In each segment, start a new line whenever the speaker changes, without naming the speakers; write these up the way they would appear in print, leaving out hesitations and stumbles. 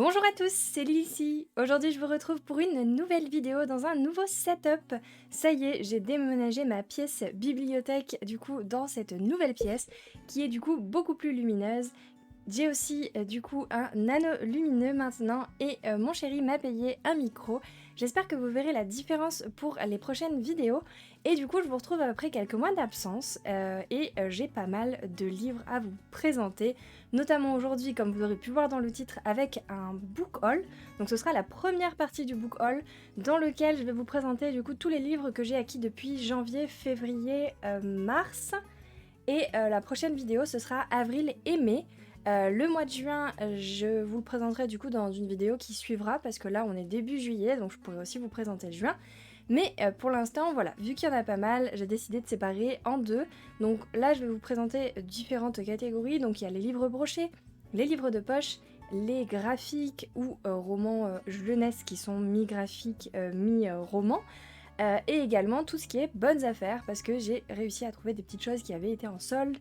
Bonjour à tous, c'est Lily ici. Aujourd'hui, je vous retrouve pour une nouvelle vidéo dans un nouveau setup. Ça y est, j'ai déménagé ma pièce bibliothèque du coup dans cette nouvelle pièce qui est du coup beaucoup plus lumineuse. J'ai aussi du coup un nano lumineux maintenant et mon chéri m'a payé un micro. J'espère que vous verrez la différence pour les prochaines vidéos. Et du coup je vous retrouve après quelques mois d'absence et j'ai pas mal de livres à vous présenter. Notamment aujourd'hui, comme vous aurez pu voir dans le titre, avec un book haul. Donc ce sera la première partie du book haul dans lequel je vais vous présenter du coup tous les livres que j'ai acquis depuis janvier, février, mars. Et la prochaine vidéo ce sera avril et mai. Le mois de juin, je vous le présenterai du coup dans une vidéo qui suivra parce que là on est début juillet donc je pourrais aussi vous présenter le juin. Mais pour l'instant, voilà, vu qu'il y en a pas mal, j'ai décidé de séparer en deux. Donc là, je vais vous présenter différentes catégories. Donc il y a les livres brochés, les livres de poche, les graphiques ou romans jeunesse qui sont mi-graphiques, mi-romans. Et également tout ce qui est bonnes affaires parce que j'ai réussi à trouver des petites choses qui avaient été en solde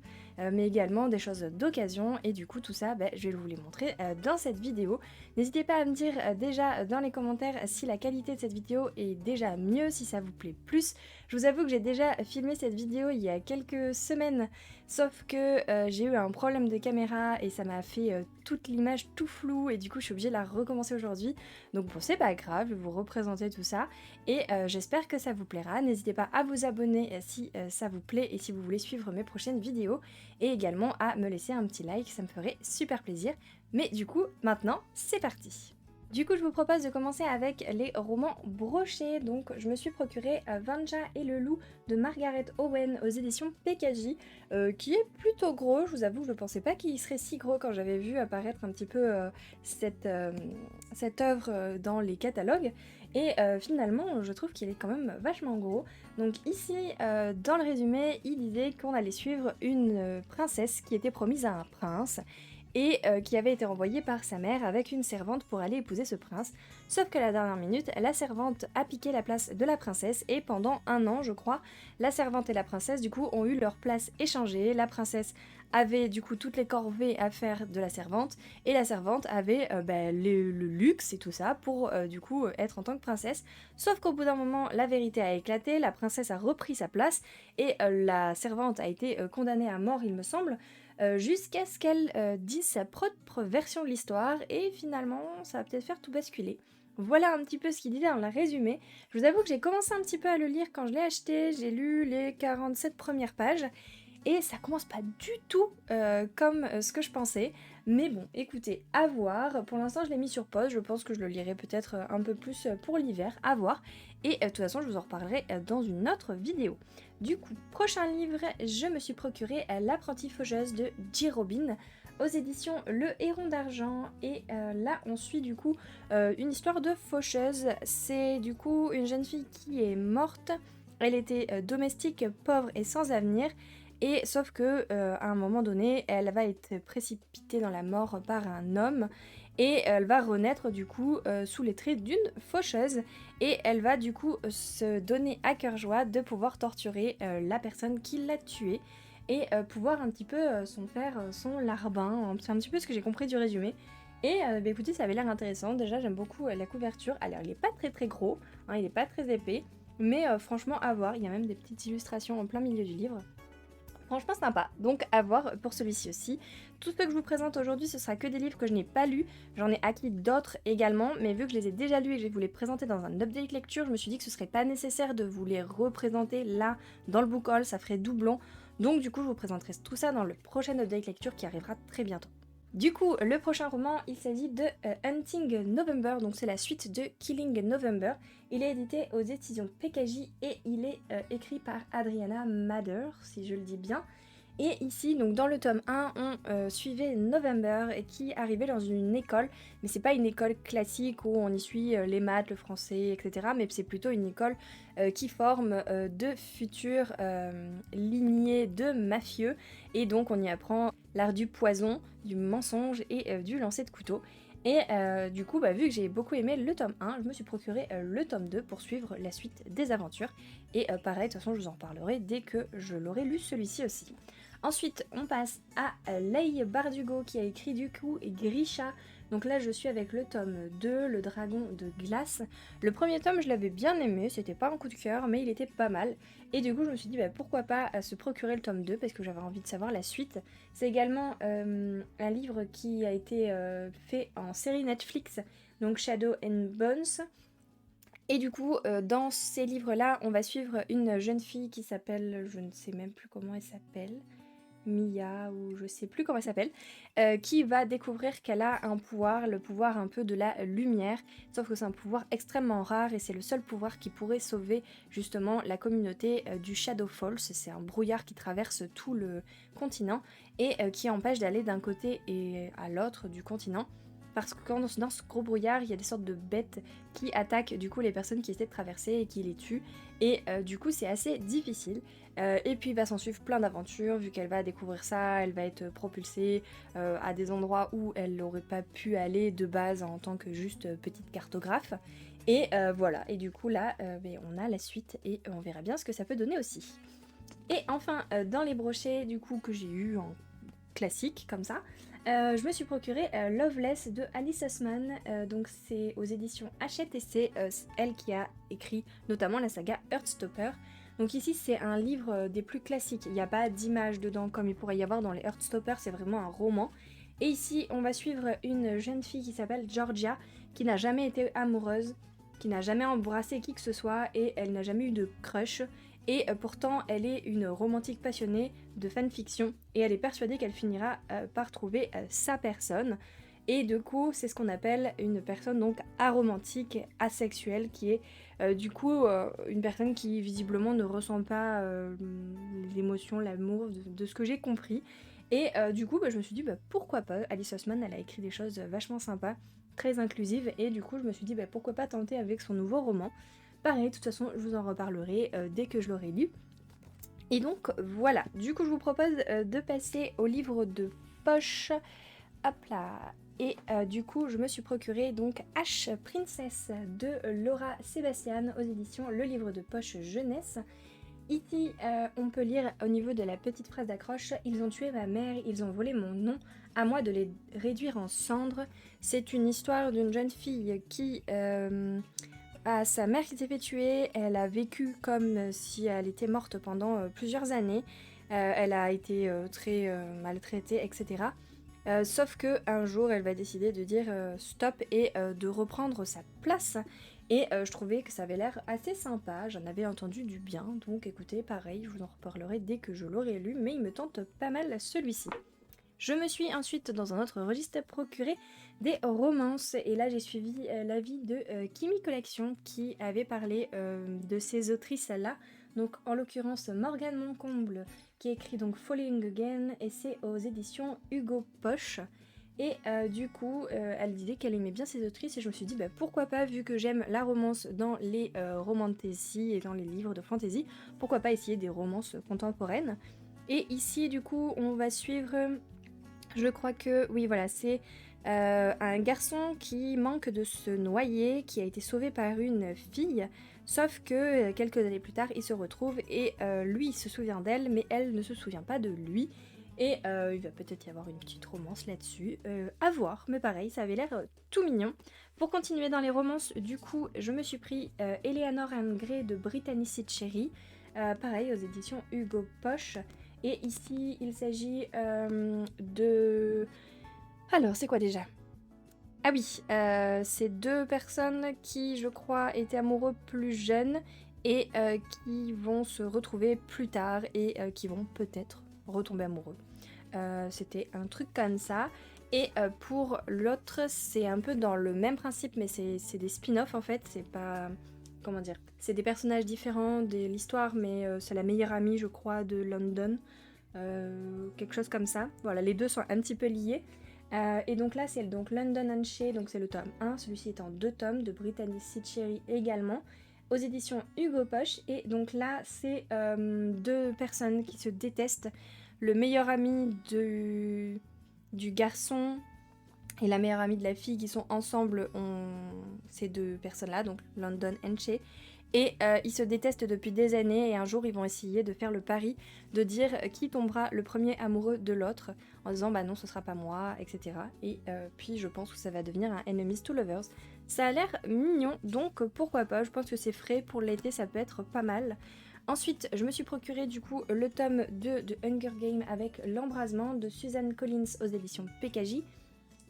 mais également des choses d'occasion et du coup tout ça je vais vous les montrer dans cette vidéo. N'hésitez pas à me dire déjà dans les commentaires si la qualité de cette vidéo est déjà mieux, si ça vous plaît plus. Je vous avoue que j'ai déjà filmé cette vidéo il y a quelques semaines sauf que j'ai eu un problème de caméra et ça m'a fait toute l'image tout floue et du coup je suis obligée de la recommencer aujourd'hui. Donc bon, c'est pas grave, je vais vous représenter tout ça et j'espère que ça vous plaira. N'hésitez pas à vous abonner si ça vous plaît et si vous voulez suivre mes prochaines vidéos et également à me laisser un petit like, ça me ferait super plaisir. Mais du coup, maintenant, c'est parti. Du coup, je vous propose de commencer avec les romans brochés. Donc, je me suis procuré Vanja et le loup de Margaret Owen aux éditions PKJ, qui est plutôt gros. Je vous avoue, je ne pensais pas qu'il serait si gros quand j'avais vu apparaître un petit peu cette œuvre dans les catalogues. Et finalement, je trouve qu'il est quand même vachement gros. Donc ici, dans le résumé, il disait qu'on allait suivre une princesse qui était promise à un prince et qui avait été renvoyée par sa mère avec une servante pour aller épouser ce prince. Sauf que la dernière minute, la servante a piqué la place de la princesse et pendant un an, je crois, la servante et la princesse du coup ont eu leur place échangée. La princesse avait du coup toutes les corvées à faire de la servante et la servante avait le luxe et tout ça pour du coup être en tant que princesse. Sauf qu'au bout d'un moment, la vérité a éclaté, la princesse a repris sa place et la servante a été condamnée à mort, il me semble. Jusqu'à ce qu'elle dise sa propre version de l'histoire et finalement ça va peut-être faire tout basculer. Voilà un petit peu ce qu'il disait dans le résumé. Je vous avoue que j'ai commencé un petit peu à le lire quand je l'ai acheté, j'ai lu les 47 premières pages et ça commence pas du tout comme ce que je pensais. Mais bon, écoutez, à voir. Pour l'instant, je l'ai mis sur pause. Je pense que je le lirai peut-être un peu plus pour l'hiver. À voir. Et de toute façon, je vous en reparlerai dans une autre vidéo. Du coup, prochain livre, je me suis procuré L'apprentie faucheuse de J. Robin aux éditions Le Héron d'Argent. Et là, on suit du coup une histoire de faucheuse. C'est du coup une jeune fille qui est morte. Elle était domestique, pauvre et sans avenir. Et sauf que à un moment donné, elle va être précipitée dans la mort par un homme et elle va renaître du coup sous les traits d'une faucheuse et elle va du coup se donner à cœur joie de pouvoir torturer la personne qui l'a tuée et pouvoir un petit peu s'en faire son larbin. C'est un petit peu ce que j'ai compris du résumé. Et écoutez, ça avait l'air intéressant. Déjà, j'aime beaucoup la couverture. Alors, il est pas très très gros, hein, il est pas très épais, mais franchement, à voir. Il y a même des petites illustrations en plein milieu du livre. Franchement sympa, donc à voir pour celui-ci aussi. Tout ce que je vous présente aujourd'hui, ce sera que des livres que je n'ai pas lus. J'en ai acquis d'autres également, mais vu que je les ai déjà lus et que je vais vous les présenter dans un update lecture, je me suis dit que ce serait pas nécessaire de vous les représenter là, dans le book haul, ça ferait doublon. Donc du coup, je vous présenterai tout ça dans le prochain update lecture qui arrivera très bientôt. Du coup, le prochain roman, il s'agit de Hunting November, donc c'est la suite de Killing November. Il est édité aux éditions PKJ et il est écrit par Adriana Mader, si je le dis bien. Et ici, donc dans le tome 1, on suivait November et qui arrivait dans une école, mais c'est pas une école classique où on y suit les maths, le français, etc. Mais c'est plutôt une école qui forme de futures lignées de mafieux. Et donc on y apprend l'art du poison, du mensonge et du lancer de couteau. Et du coup, vu que j'ai beaucoup aimé le tome 1, je me suis procuré le tome 2 pour suivre la suite des aventures. Et pareil, de toute façon, je vous en reparlerai dès que je l'aurai lu celui-ci aussi. Ensuite, on passe à Leigh Bardugo qui a écrit du coup Grisha, Donc là je suis avec le tome 2, le dragon de glace. Le premier tome je l'avais bien aimé, c'était pas un coup de cœur mais il était pas mal. Et du coup je me suis dit pourquoi pas se procurer le tome 2 parce que j'avais envie de savoir la suite. C'est également un livre qui a été fait en série Netflix, donc Shadow and Bones. Et du coup, dans ces livres-là, on va suivre une jeune fille qui s'appelle, je ne sais même plus comment elle s'appelle, Mia ou je sais plus comment elle s'appelle, qui va découvrir qu'elle a un pouvoir, le pouvoir un peu de la lumière, sauf que c'est un pouvoir extrêmement rare et c'est le seul pouvoir qui pourrait sauver justement la communauté du Shadow Falls. C'est un brouillard qui traverse tout le continent et qui empêche d'aller d'un côté et à l'autre du continent. Parce que dans ce gros brouillard, il y a des sortes de bêtes qui attaquent du coup les personnes qui essaient de traverser et qui les tuent. Et du coup c'est assez difficile. Et puis il va s'en suivre plein d'aventures, vu qu'elle va découvrir ça, elle va être propulsée à des endroits où elle n'aurait pas pu aller de base en tant que juste petite cartographe. Et voilà, et du coup là on a la suite et on verra bien ce que ça peut donner aussi. Et enfin dans les brochets du coup que j'ai eu en classique comme ça, je me suis procuré Loveless de Alice Oseman, donc c'est aux éditions Hachette et c'est elle qui a écrit notamment la saga Heartstopper. Donc ici c'est un livre des plus classiques, il n'y a pas d'image dedans comme il pourrait y avoir dans les Heartstopper, c'est vraiment un roman. Et ici on va suivre une jeune fille qui s'appelle Georgia, qui n'a jamais été amoureuse, qui n'a jamais embrassé qui que ce soit et elle n'a jamais eu de crush. Et pourtant elle est une romantique passionnée de fanfiction et elle est persuadée qu'elle finira par trouver sa personne. Et du coup c'est ce qu'on appelle une personne donc aromantique, asexuelle, qui est du coup une personne qui visiblement ne ressent pas l'émotion, l'amour, de ce que j'ai compris. Et du coup je me suis dit pourquoi pas, Alice Oseman elle a écrit des choses vachement sympas, très inclusives, et du coup je me suis dit pourquoi pas tenter avec son nouveau roman. Pareil, de toute façon, je vous en reparlerai dès que je l'aurai lu. Et donc voilà, du coup je vous propose de passer au livre de poche. Hop là. Et du coup je me suis procuré donc Ash Princess de Laura Sébastien aux éditions Le Livre de Poche Jeunesse. Ici on peut lire au niveau de la petite phrase d'accroche: ils ont tué ma mère, ils ont volé mon nom, à moi de les réduire en cendres. C'est une histoire d'une jeune fille qui a sa mère qui s'est fait tuer. Elle a vécu comme si elle était morte pendant plusieurs années. Elle a été très maltraitée, etc. Sauf que un jour, elle va décider de dire stop et de reprendre sa place. Et je trouvais que ça avait l'air assez sympa. J'en avais entendu du bien. Donc écoutez, pareil, je vous en reparlerai dès que je l'aurai lu. Mais il me tente pas mal celui-ci. Je me suis ensuite, dans un autre registre, procuré des romances. Et là, j'ai suivi l'avis de Kimi Collection qui avait parlé de ces autrices-là. Donc, en l'occurrence, Morgane Moncomble qui écrit donc Falling Again, et c'est aux éditions Hugo Poche. Et du coup, elle disait qu'elle aimait bien ces autrices et je me suis dit pourquoi pas, vu que j'aime la romance dans les romantasy et dans les livres de fantasy, pourquoi pas essayer des romances contemporaines. Et ici, du coup, on va suivre... Je crois que, oui voilà, c'est un garçon qui manque de se noyer, qui a été sauvé par une fille, sauf que quelques années plus tard, il se retrouve et lui il se souvient d'elle, mais elle ne se souvient pas de lui. Et il va peut-être y avoir une petite romance là-dessus, à voir, mais pareil, ça avait l'air tout mignon. Pour continuer dans les romances, du coup, je me suis pris Eleanor and Grey de Brittany C. Cherry, pareil aux éditions Hugo Poche. Et ici, il s'agit de... Alors, c'est quoi déjà? Ah oui, c'est deux personnes qui, je crois, étaient amoureux plus jeunes et qui vont se retrouver plus tard et qui vont peut-être retomber amoureux. C'était un truc comme ça. Et pour l'autre, c'est un peu dans le même principe, mais c'est des spin-offs en fait, c'est pas... Comment dire? C'est des personnages différents de l'histoire, mais c'est la meilleure amie, je crois, de London. Quelque chose comme ça. Voilà, les deux sont un petit peu liés. Et donc là, c'est donc London and Shea, donc c'est le tome 1. Celui-ci est en 2 tomes, de Brittany C. Cherry également, aux éditions Hugo Poche. Et donc là, c'est deux personnes qui se détestent. Le meilleur ami du garçon et la meilleure amie de la fille qui sont ensemble, ces deux personnes-là, donc London and Shea. Et ils se détestent depuis des années et un jour ils vont essayer de faire le pari de dire qui tombera le premier amoureux de l'autre en disant bah non ce sera pas moi, etc. Et puis je pense que ça va devenir un enemies to lovers. Ça a l'air mignon donc pourquoi pas, je pense que c'est frais pour l'été, ça peut être pas mal. Ensuite je me suis procuré du coup le tome 2 de Hunger Games avec l'embrasement de Suzanne Collins aux éditions PKJ.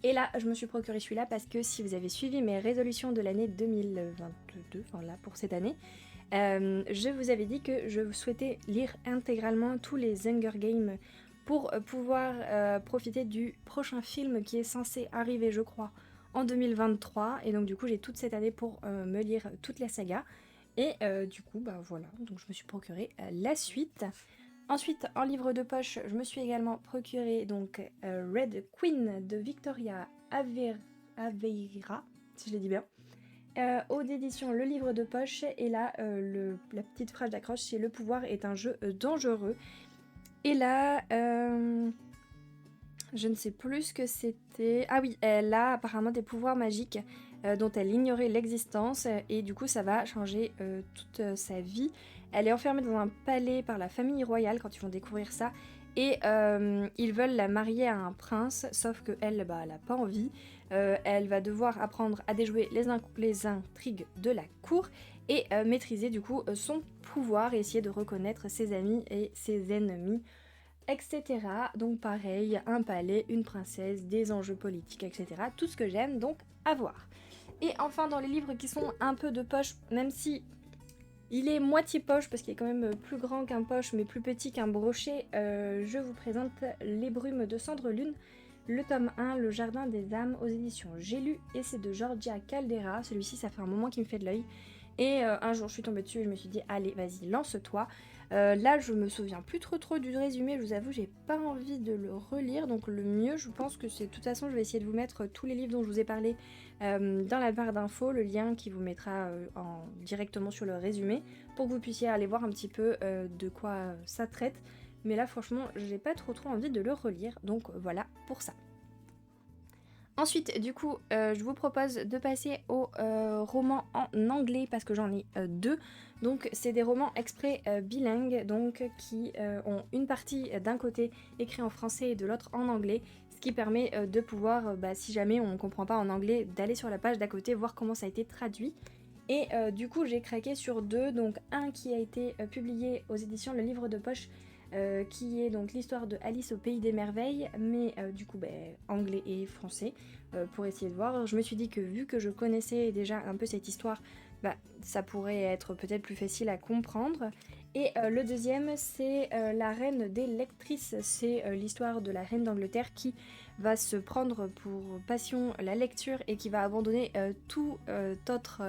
Et là, je me suis procuré celui-là parce que si vous avez suivi mes résolutions de l'année 2022, enfin là pour cette année, je vous avais dit que je souhaitais lire intégralement tous les Hunger Games pour pouvoir profiter du prochain film qui est censé arriver, je crois, en 2023. Et donc du coup, j'ai toute cette année pour me lire toute la saga. Et du coup, bah voilà, donc je me suis procuré la suite. Ensuite, en livre de poche, je me suis également procuré donc Red Queen de Victoria Aveira, si je l'ai dit bien. Aux éditions Le Livre de Poche, et là, la petite phrase d'accroche, c'est le pouvoir est un jeu dangereux. Et là, je ne sais plus ce que c'était. Ah oui, elle a apparemment des pouvoirs magiques dont elle ignorait l'existence, et du coup, ça va changer toute sa vie. Elle est enfermée dans un palais par la famille royale quand ils vont découvrir ça. Et ils veulent la marier à un prince, sauf qu'elle, bah, elle n'a pas envie. Elle va devoir apprendre à déjouer les intrigues de la cour et maîtriser du coup son pouvoir et essayer de reconnaître ses amis et ses ennemis, etc. Donc pareil, un palais, une princesse, des enjeux politiques, etc. Tout ce que j'aime, donc à voir. Et enfin dans les livres qui sont un peu de poche, même si il est moitié poche parce qu'il est quand même plus grand qu'un poche mais plus petit qu'un brochet, je vous présente Les Brumes de Cendre Lune, le tome 1, Le Jardin des âmes aux éditions J'ai lu, et c'est de Georgia Caldera. Celui-ci ça fait un moment qu'il me fait de l'œil. Et un jour je suis tombée dessus et je me suis dit allez vas-y lance-toi. Là je me souviens plus trop du résumé, je vous avoue j'ai pas envie de le relire, donc le mieux je pense que c'est de toute façon je vais essayer de vous mettre tous les livres dont je vous ai parlé dans la barre d'infos, le lien qui vous mettra directement sur le résumé pour que vous puissiez aller voir un petit peu de quoi ça traite. Mais là franchement j'ai pas trop envie de le relire, donc voilà pour ça. Ensuite, du coup, je vous propose de passer aux romans en anglais parce que j'en ai deux. Donc, c'est des romans exprès bilingues, donc qui ont une partie d'un côté écrit en français et de l'autre en anglais, ce qui permet de pouvoir, si jamais on ne comprend pas en anglais, d'aller sur la page d'à côté, voir comment ça a été traduit. Et du coup, j'ai craqué sur deux, donc un qui a été publié aux éditions Le Livre de Poche, qui est donc l'histoire de Alice au Pays des Merveilles, mais du coup anglais et français, pour essayer de voir. Je me suis dit que vu que je connaissais déjà un peu cette histoire, ça pourrait être peut-être plus facile à comprendre. Et le deuxième, c'est La Reine des Lectrices. C'est l'histoire de la reine d'Angleterre qui va se prendre pour passion la lecture et qui va abandonner tout autre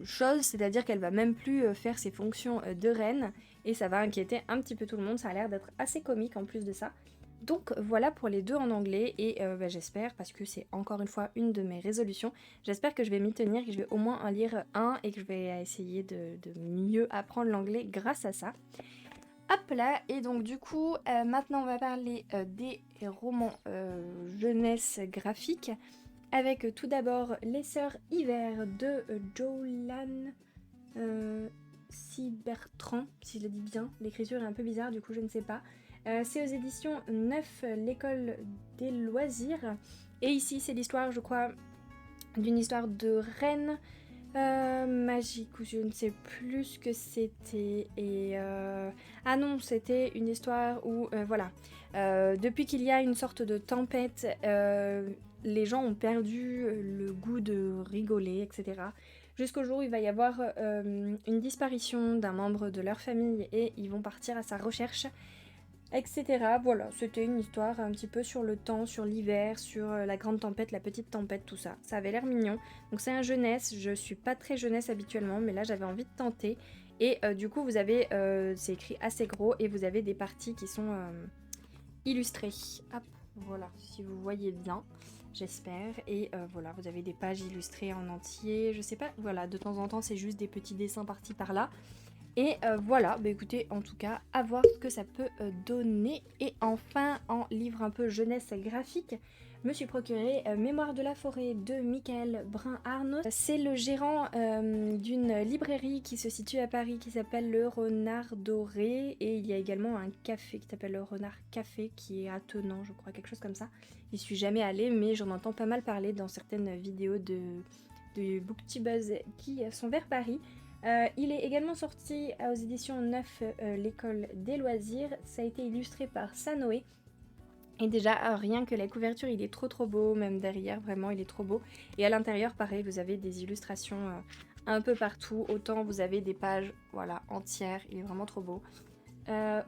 chose, c'est-à-dire qu'elle va même plus faire ses fonctions de reine, et ça va inquiéter un petit peu tout le monde. Ça a l'air d'être assez comique en plus de ça. Donc voilà pour les deux en anglais, et j'espère, parce que c'est encore une fois une de mes résolutions, j'espère que je vais m'y tenir, que je vais au moins en lire un et que je vais essayer de mieux apprendre l'anglais grâce à ça. Hop là, et donc du coup, maintenant on va parler des romans jeunesse graphique, avec tout d'abord Les Sœurs Hiver de Jolan Bertrand, si je le dis bien. L'écriture est un peu bizarre, du coup je ne sais pas. C'est aux éditions 9, l'école des loisirs. Et ici c'est l'histoire, je crois, d'une histoire de reine magique, ou je ne sais plus ce que c'était. Et ah non, c'était une histoire où voilà, depuis qu'il y a une sorte de tempête, les gens ont perdu le goût de rigoler, etc. Jusqu'au jour où il va y avoir une disparition d'un membre de leur famille et ils vont partir à sa recherche, etc. Voilà, c'était une histoire un petit peu sur le temps, sur l'hiver, sur la grande tempête, la petite tempête, tout ça. Ça avait l'air mignon. Donc c'est un jeunesse, je suis pas très jeunesse habituellement, mais là j'avais envie de tenter. Et du coup vous avez, c'est écrit assez gros, et vous avez des parties qui sont illustrées. Hop, voilà, si vous voyez bien, j'espère. Et voilà, vous avez des pages illustrées en entier, je sais pas, voilà, de temps en temps c'est juste des petits dessins par-ci par-là. Et voilà, bah écoutez, en tout cas, à voir ce que ça peut donner. Et enfin, en livre un peu jeunesse graphique, je me suis procuré Mémoire de la forêt de Michael Brun-Arnault. C'est le gérant d'une librairie qui se situe à Paris qui s'appelle Le Renard Doré. Et il y a également un café qui s'appelle Le Renard Café qui est attenant, je crois, quelque chose comme ça. J'y suis jamais allée, mais j'en entends pas mal parler dans certaines vidéos de BookTubers qui sont vers Paris. Il est également sorti aux éditions 9, l'école des loisirs. Ça a été illustré par Sanoé. Et déjà, rien que la couverture, il est trop beau, même derrière, vraiment, il est trop beau. Et à l'intérieur, pareil, vous avez des illustrations un peu partout. Autant vous avez des pages, voilà, entières, il est vraiment trop beau.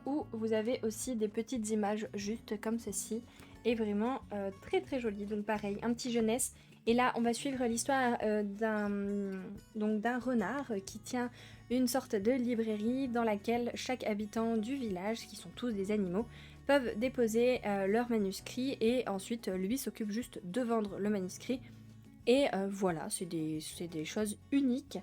Ou vous avez aussi des petites images juste comme ceci. Et vraiment très joli. Donc pareil, un petit jeunesse. Et là, on va suivre l'histoire d'un renard qui tient une sorte de librairie dans laquelle chaque habitant du village, qui sont tous des animaux, peuvent déposer leur manuscrit et ensuite lui s'occupe juste de vendre le manuscrit. Et voilà, c'est des choses uniques.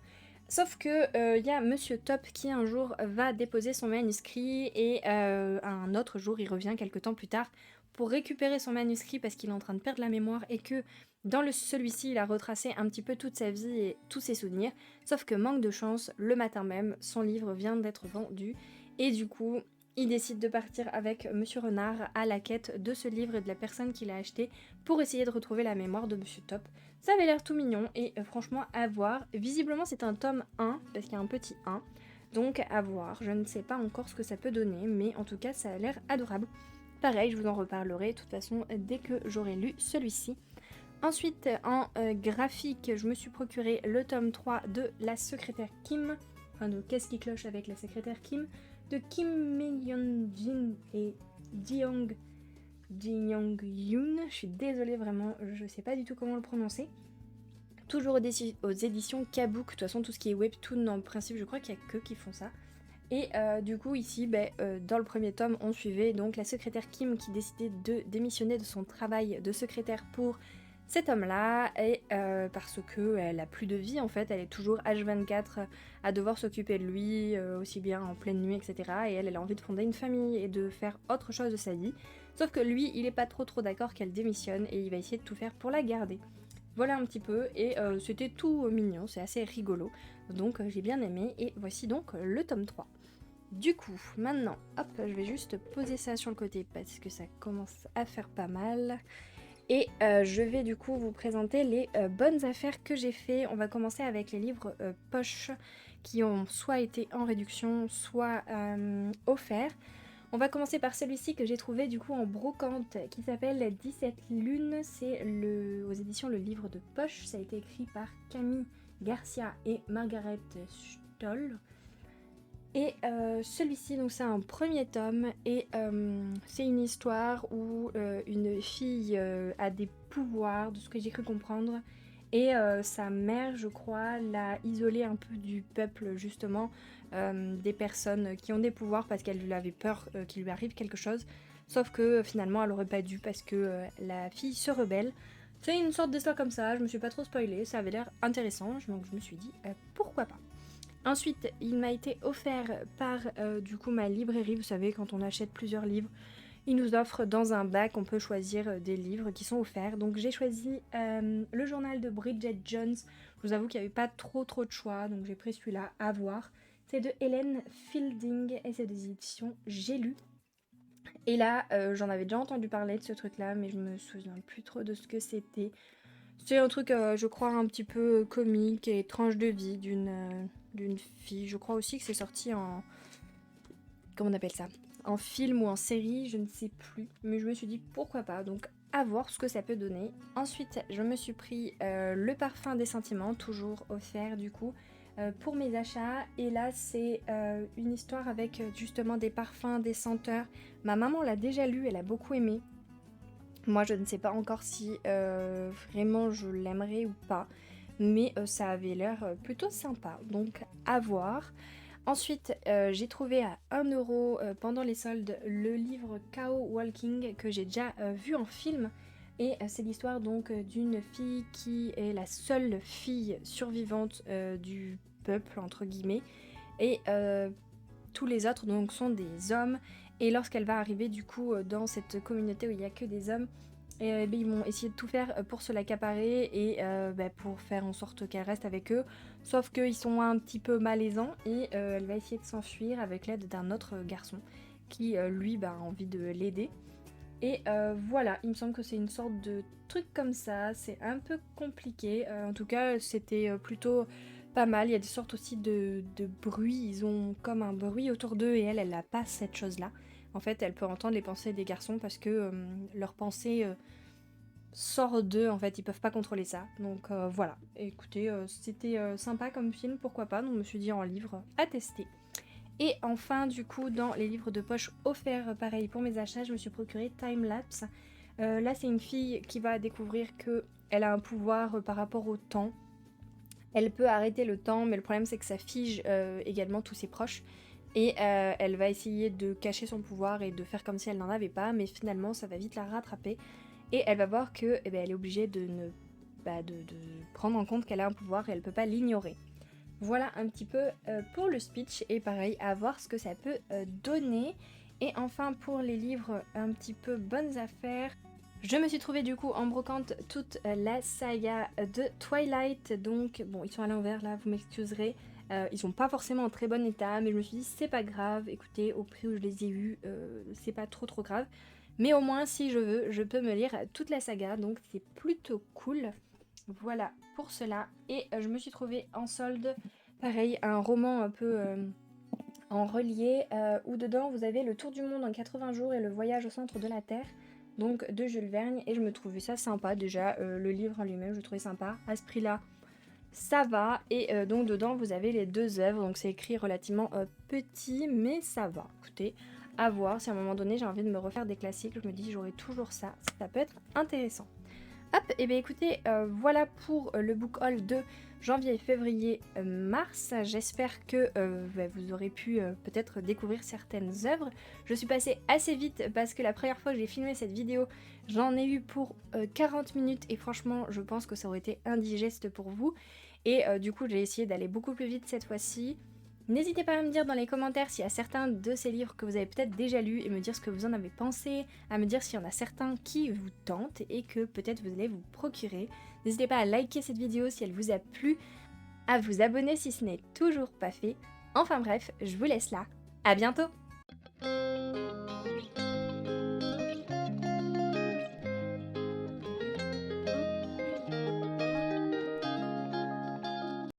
Sauf que y a Monsieur Top qui un jour va déposer son manuscrit et un autre jour il revient quelques temps plus tard pour récupérer son manuscrit parce qu'il est en train de perdre la mémoire et que dans celui-ci il a retracé un petit peu toute sa vie et tous ses souvenirs. Sauf que manque de chance, le matin même, son livre vient d'être vendu et du coup il décide de partir avec Monsieur Renard à la quête de ce livre et de la personne qui l'a acheté pour essayer de retrouver la mémoire de Monsieur Top. Ça avait l'air tout mignon et franchement à voir. Visiblement c'est un tome 1 parce qu'il y a un petit 1. Donc à voir. Je ne sais pas encore ce que ça peut donner mais en tout cas ça a l'air adorable. Pareil, je vous en reparlerai de toute façon dès que j'aurai lu celui-ci. Ensuite en graphique, je me suis procuré le tome 3 de La secrétaire Kim. Enfin de Qu'est-ce qui cloche avec la secrétaire Kim de Kim Mi-yeon-jin et Ji-young Yoon. Je suis désolée vraiment, je sais pas du tout comment le prononcer. Toujours aux éditions Kabook. De toute façon, tout ce qui est webtoon, en principe, je crois qu'il y a que qui font ça. Et du coup, ici, dans le premier tome, on suivait donc la secrétaire Kim qui décidait de démissionner de son travail de secrétaire pour cet homme-là, et parce qu'elle a plus de vie en fait, elle est toujours H24 à devoir s'occuper de lui, aussi bien en pleine nuit, etc. Et elle a envie de fonder une famille et de faire autre chose de sa vie. Sauf que lui, il est pas trop d'accord qu'elle démissionne et il va essayer de tout faire pour la garder. Voilà un petit peu, et c'était tout mignon, c'est assez rigolo. Donc j'ai bien aimé, et voici donc le tome 3. Du coup, maintenant, hop, je vais juste poser ça sur le côté parce que ça commence à faire pas mal. Et je vais du coup vous présenter les bonnes affaires que j'ai fait. On va commencer avec les livres poche qui ont soit été en réduction, soit offerts. On va commencer par celui-ci que j'ai trouvé du coup en brocante qui s'appelle 17 lunes. C'est aux éditions Le Livre de Poche. Ça a été écrit par Camille Garcia et Margaret Stoll. Et celui-ci, donc c'est un premier tome et c'est une histoire où une fille a des pouvoirs, de ce que j'ai cru comprendre, et sa mère, je crois, l'a isolée un peu du peuple, justement, des personnes qui ont des pouvoirs parce qu'elle lui avait peur qu'il lui arrive quelque chose, sauf que finalement elle aurait pas dû parce que la fille se rebelle. C'est une sorte d'histoire comme ça, je me suis pas trop spoilée, ça avait l'air intéressant, donc je me suis dit pourquoi pas. Ensuite, il m'a été offert par du coup ma librairie. Vous savez, quand on achète plusieurs livres, ils nous offrent dans un bac, on peut choisir des livres qui sont offerts. Donc j'ai choisi le journal de Bridget Jones. Je vous avoue qu'il n'y avait pas trop de choix, donc j'ai pris celui-là à voir. C'est de Hélène Fielding et c'est des éditions J'ai lu. Et là, j'en avais déjà entendu parler de ce truc-là, mais je me souviens plus trop de ce que c'était. C'est un truc, je crois, un petit peu comique et tranche de vie d'une fille. Je crois aussi que c'est sorti en... Comment on appelle ça? En film ou en série, je ne sais plus. Mais je me suis dit pourquoi pas, donc à voir ce que ça peut donner. Ensuite, je me suis pris Le Parfum des Sentiments, toujours offert du coup, pour mes achats. Et là, c'est une histoire avec justement des parfums, des senteurs. Ma maman l'a déjà lu, elle a beaucoup aimé. Moi, je ne sais pas encore si vraiment je l'aimerais ou pas, mais ça avait l'air plutôt sympa, donc à voir. Ensuite, j'ai trouvé à 1€ pendant les soldes le livre Cow Walking que j'ai déjà vu en film. Et c'est l'histoire donc d'une fille qui est la seule fille survivante du peuple, entre guillemets. et tous les autres donc sont des hommes. Et lorsqu'elle va arriver du coup dans cette communauté où il n'y a que des hommes, ils vont essayer de tout faire pour se l'accaparer et pour faire en sorte qu'elle reste avec eux. Sauf qu'ils sont un petit peu malaisants et elle va essayer de s'enfuir avec l'aide d'un autre garçon qui lui a envie de l'aider. Et voilà, il me semble que c'est une sorte de truc comme ça, c'est un peu compliqué. En tout cas, c'était plutôt pas mal. Il y a des sortes aussi de bruits, ils ont comme un bruit autour d'eux et elle n'a pas cette chose-là. En fait, elle peut entendre les pensées des garçons parce que leurs pensées sortent d'eux, en fait, ils peuvent pas contrôler ça. Donc voilà, écoutez, c'était sympa comme film, pourquoi pas, donc je me suis dit en livre à tester. Et enfin, du coup, dans les livres de poche offerts, pareil, pour mes achats, je me suis procuré Timelapse. Là, c'est une fille qui va découvrir qu'elle a un pouvoir par rapport au temps. Elle peut arrêter le temps, mais le problème, c'est que ça fige également tous ses proches. Et elle va essayer de cacher son pouvoir et de faire comme si elle n'en avait pas, mais finalement, ça va vite la rattraper. Et elle va voir que, elle est obligée de prendre en compte qu'elle a un pouvoir et elle peut pas l'ignorer. Voilà un petit peu pour le speech et pareil à voir ce que ça peut donner. Et enfin pour les livres un petit peu bonnes affaires, je me suis trouvée du coup en brocante toute la saga de Twilight. Donc bon, ils sont à l'envers là, vous m'excuserez. Ils sont pas forcément en très bon état, mais je me suis dit c'est pas grave, écoutez, au prix où je les ai eus, c'est pas trop grave. Mais au moins si je veux, je peux me lire toute la saga, donc c'est plutôt cool. Voilà pour cela. Et je me suis trouvée en solde, pareil, un roman un peu en relié, où dedans vous avez le tour du monde en 80 jours et le voyage au centre de la Terre, donc de Jules Verne. Et je me trouvais ça sympa déjà, le livre en lui-même, je le trouvais sympa. À ce prix-là, ça va. Et donc dedans vous avez les deux œuvres, donc c'est écrit relativement petit, mais ça va. Écoutez, à voir, si à un moment donné j'ai envie de me refaire des classiques, je me dis j'aurai toujours ça, ça peut être intéressant. Hop, et bien écoutez, voilà pour le book haul de janvier, février, mars. J'espère que vous aurez pu peut-être découvrir certaines œuvres. Je suis passée assez vite parce que la première fois que j'ai filmé cette vidéo, j'en ai eu pour 40 minutes et franchement, je pense que ça aurait été indigeste pour vous. Et du coup, j'ai essayé d'aller beaucoup plus vite cette fois-ci. N'hésitez pas à me dire dans les commentaires s'il y a certains de ces livres que vous avez peut-être déjà lus et me dire ce que vous en avez pensé, à me dire s'il y en a certains qui vous tentent et que peut-être vous allez vous procurer. N'hésitez pas à liker cette vidéo si elle vous a plu, à vous abonner si ce n'est toujours pas fait. Enfin bref, je vous laisse là. À bientôt!